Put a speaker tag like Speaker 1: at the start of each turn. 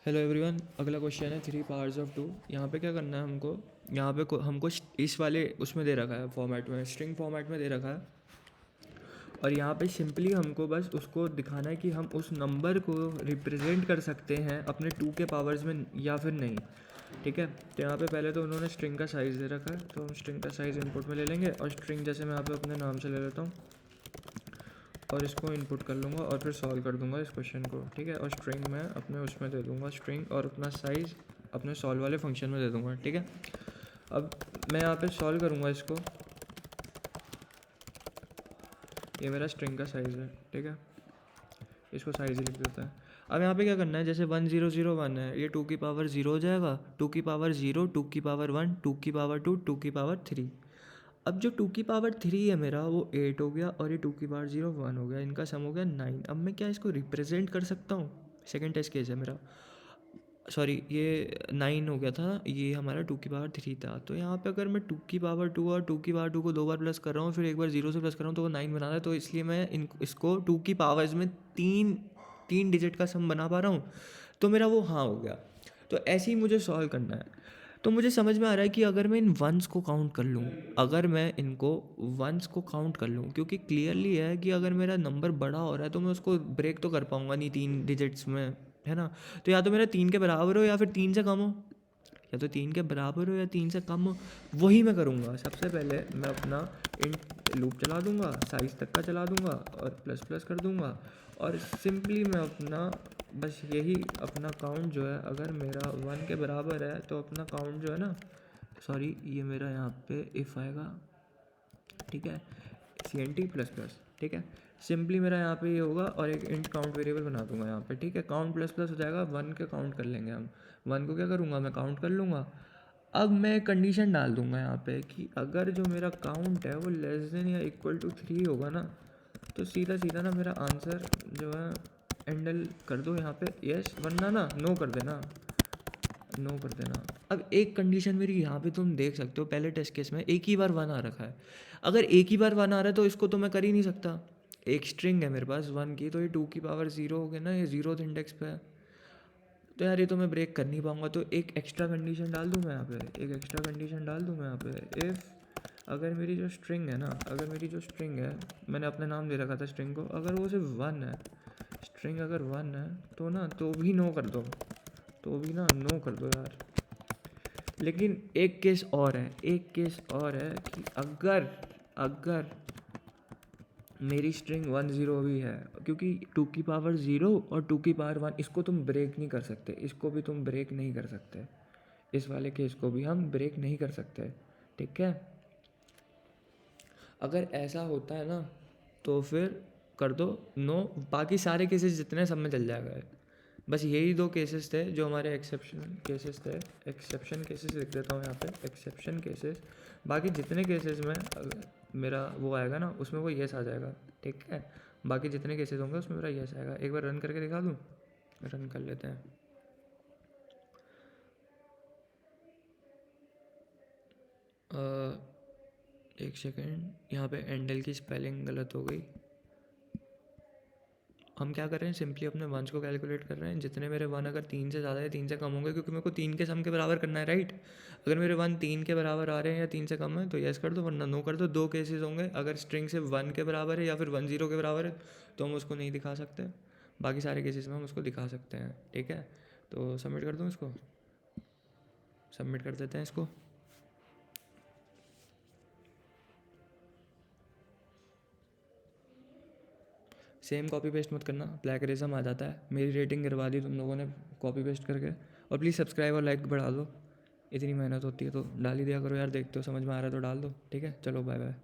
Speaker 1: Hello everyone, अगला question है 3 powers of 2। यहाँ पे क्या करना है हमको, यहाँ पे हमको इस वाले उसमें दे रखा है, फॉर्मेट में, स्ट्रिंग फॉर्मेट में दे रखा है। और यहाँ पे सिंपली हमको बस उसको दिखाना है कि हम उस नंबर को रिप्रेजेंट कर सकते हैं अपने 2 के पावर्स में या फिर नहीं। ठीक है, तो यहाँ पे पहले तो उन्होंने स्ट्रिंग का साइज़ दे रखा है, तो हम स्ट्रिंग का साइज़ इनपुट में ले लेंगे। और स्ट्रिंग जैसे मैं यहाँ पे अपने नाम से ले लेता हूँ और इसको इनपुट कर लूँगा और फिर सॉल्व कर दूँगा इस क्वेश्चन को। ठीक है, और स्ट्रिंग मैं अपने उसमें दे दूँगा स्ट्रिंग, और अपना साइज़ अपने सॉल्व वाले फंक्शन में दे दूँगा। ठीक है, अब मैं यहाँ पे सॉल्व करूँगा इसको। ये मेरा स्ट्रिंग का साइज़ है। ठीक है, इसको साइज़ ही लिख देता है। अब यहाँ पे क्या करना है, जैसे 1001 है, ये 2 की पावर 0 हो जाएगा, 2 की पावर 0, 2 की पावर 1, 2 की पावर 2, 2 की पावर 3। अब जो 2 की पावर 3 है मेरा, वो 8 हो गया, और ये 2 की पावर 0 1 हो गया, इनका सम हो गया 9। अब मैं क्या इसको रिप्रेजेंट कर सकता हूँ? सेकेंड टेस्ट केस है मेरा, सॉरी, ये 9 हो गया था, ये हमारा 2 की पावर 3 था। तो यहाँ पे अगर मैं 2 की पावर 2 और 2 की पावर 2 को 2 बार प्लस कर रहा हूँ, फिर एक बार 0 से प्लस कर रहा हूँ, तो वो 9 बना रहा है। तो इसलिए मैं इसको 2 की पावर्स में तीन तीन डिजिट का सम बना पा रहा हूँ, तो मेरा वो हाँ हो गया। तो ऐसे ही मुझे सॉल्व करना है। तो मुझे समझ में आ रहा है कि अगर मैं इन वंस को काउंट कर लूँ, अगर मैं इनको वंस को काउंट कर लूँ, क्योंकि क्लियरली है कि अगर मेरा नंबर बड़ा हो रहा है तो मैं उसको ब्रेक तो कर पाऊँगा नहीं 3 डिजिट्स में, है ना। तो या तो मेरा 3 के बराबर हो या फिर 3 से कम हो, या तो 3 के बराबर हो या 3 से कम हो, वही मैं करूँगा। सबसे पहले मैं अपना इंट लूप चला दूँगा, साइज़ तक का चला दूँगा और प्लस प्लस कर दूँगा, और सिंपली मैं अपना बस यही अपना काउंट जो है, अगर मेरा 1 के बराबर है तो अपना काउंट जो है ना, सॉरी, ये मेरा यहाँ पे इफ़ आएगा। ठीक है, CNT प्लस प्लस। ठीक है, सिंपली मेरा यहाँ पे ये होगा, और एक इंट काउंट वेरिएबल बना दूंगा यहाँ पे। ठीक है, काउंट प्लस प्लस हो जाएगा, 1 के काउंट कर लेंगे हम। 1 को क्या करूँगा, मैं काउंट कर लूँगा। अब मैं कंडीशन डाल दूंगा यहाँ पे कि अगर जो मेरा काउंट है वो लेस देन या इक्वल टू 3 होगा ना, तो सीधा सीधा ना मेरा आंसर जो है एंडल कर दो यहाँ पे यस, वरना ना नो कर देना, नो कर देना। अब एक कंडीशन मेरी यहाँ पे तुम देख सकते हो, पहले टेस्ट केस में एक ही बार 1 आ रखा है। अगर एक ही बार 1 आ रहा है तो इसको तो मैं कर ही नहीं सकता। एक स्ट्रिंग है मेरे पास 1 की, तो ये 2 की पावर 0 हो गया ना, ये 0th इंडेक्स पे है। तो यार ये तो मैं ब्रेक कर नहीं पाऊंगा। तो एक एक्स्ट्रा कंडीशन डाल दूँ मैं यहाँ पे, एक एक्स्ट्रा कंडीशन डाल दूँ मैं यहाँ पे। इफ़ अगर मेरी जो स्ट्रिंग है ना, अगर मेरी जो स्ट्रिंग है, मैंने अपने नाम दे रखा था स्ट्रिंग को, अगर वो सिर्फ 1 है, स्ट्रिंग अगर 1 है तो ना, तो भी नो कर दो, तो भी ना नो कर दो यार। लेकिन एक केस और है, एक केस और है कि अगर अगर मेरी स्ट्रिंग 10 भी है, क्योंकि 2 की पावर 0 और 2 की पावर 1 इसको तुम ब्रेक नहीं कर सकते, इसको भी तुम ब्रेक नहीं कर सकते, इस वाले केस को भी हम ब्रेक नहीं कर सकते। ठीक है, अगर ऐसा होता है ना तो फिर कर दो नो, बाकी सारे केसेस जितने सब में चल जाएगा ये। बस यही 2 केसेस थे जो हमारे एक्सेप्शन केसेस थे। एक्सेप्शन केसेस लिख देता हूँ यहाँ पे, एक्सेप्शन केसेस। बाकी जितने केसेस में मेरा वो आएगा ना, उसमें वो येस आ जाएगा। ठीक है, बाकी जितने केसेस होंगे उसमें मेरा येस आएगा। एक बार रन करके दिखा दूँ, रन कर लेते हैं। एक सेकेंड, यहाँ पे एंडल की स्पेलिंग गलत हो गई। हम क्या कर रहे हैं, सिंपली अपने वंस को कैलकुलेट कर रहे हैं। जितने मेरे 1 अगर 3 से ज़्यादा है, 3 से कम होंगे, क्योंकि मेरे को 3 के सम के बराबर करना है, राइट। अगर मेरे 1 3 के बराबर आ रहे हैं या 3 से कम है तो यस कर दो, वरना नो कर दो। 2 केसेस होंगे, अगर स्ट्रिंग से 1 के बराबर है या फिर 10 के बराबर है तो हम उसको नहीं दिखा सकते। बाकी सारे केसेस में हम उसको दिखा सकते हैं। ठीक है, तो सबमिट कर दूँ इसको, सबमिट कर देते हैं इसको। सेम कॉपी पेस्ट मत करना, प्लेगरिज्म आ जाता है। मेरी रेटिंग गिरवा दी तुम लोगों ने कॉपी पेस्ट करके। और प्लीज़ सब्सक्राइब और लाइक बढ़ा दो, इतनी मेहनत होती है तो डाल ही दिया करो यार। देखते हो समझ में आ रहा है तो डाल दो। ठीक है, चलो बाय बाय।